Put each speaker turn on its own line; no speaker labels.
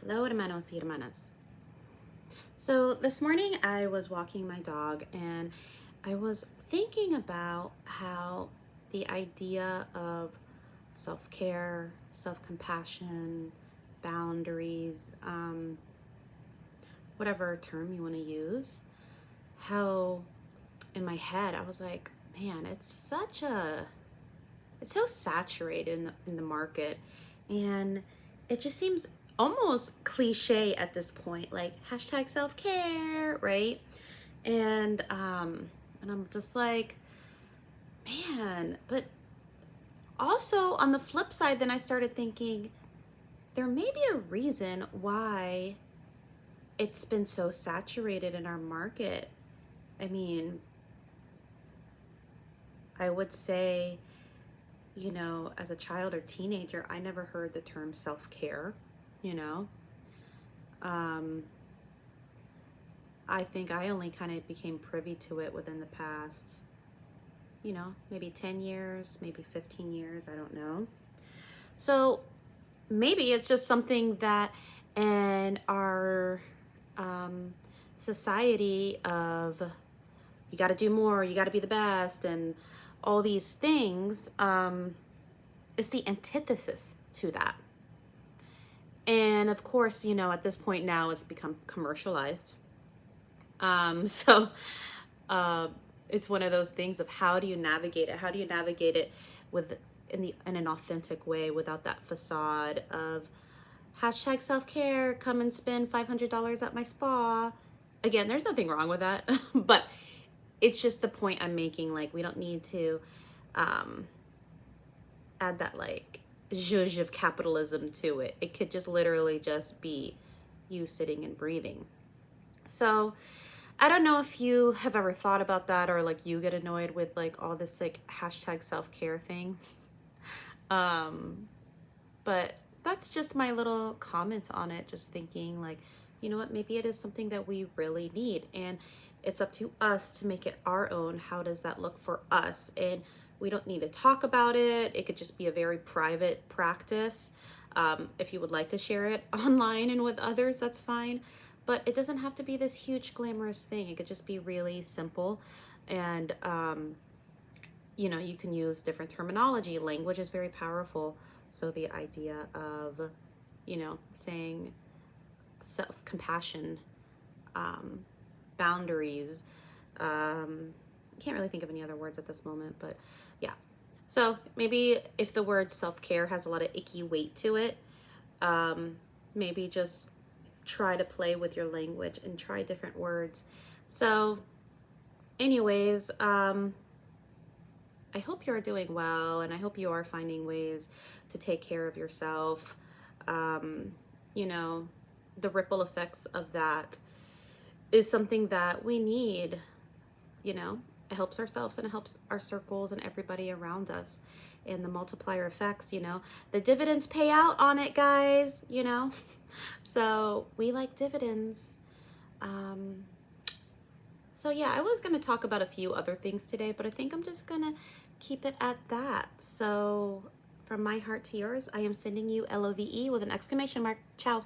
Hello, hermanos y hermanas. So this morning I was walking my dog and I was thinking about how the idea of self-care, self-compassion, boundaries, whatever term you want to use, how in my head I was like, man, it's so saturated in the market, and it just seems almost cliche at this point, like hashtag self-care, right? And I'm just like, man, but also on the flip side, then I started thinking there may be a reason why it's been so saturated in our market. I mean, I would say, as a child or teenager, I never heard the term self-care, you know. Um, I think I only kind of became privy to it within the past, maybe 10 years, maybe 15 years, I don't know. So maybe it's just something that in our society of you got to do more, you got to be the best, and all these things, is the antithesis to that. And of course, at this point now it's become commercialized. So uh, it's one of those things of how do you navigate it? How do you navigate it in an authentic way without that facade of hashtag self-care, come and spend $500 at my spa. Again, there's nothing wrong with that, but it's just the point I'm making. Like, we don't need to add that like zhuzh of capitalism to it. It could just literally just be you sitting and breathing. So I don't know if you have ever thought about that, or like you get annoyed with like all this like hashtag self-care thing. But that's just my little comment on it. Just thinking like, you know what, maybe it is something that we really need, and it's up to us to make it our own. How does that look for us? And we don't need to talk about it. It could just be a very private practice. If you would like to share it online and with others, that's fine. But it doesn't have to be this huge glamorous thing. It could just be really simple. And, you can use different terminology. Language is very powerful. So the idea of, saying self-compassion, boundaries, can't really think of any other words at this moment, but yeah. So maybe if the word self-care has a lot of icky weight to it, maybe just try to play with your language and try different words. So anyways, I hope you're doing well, and I hope you are finding ways to take care of yourself. The ripple effects of that is something that we need. It helps ourselves and it helps our circles and everybody around us. And the multiplier effects, the dividends pay out on it, guys, So we like dividends. So yeah, I was going to talk about a few other things today, but I think I'm just going to keep it at that. So from my heart to yours, I am sending you LOVE with an exclamation mark. Ciao.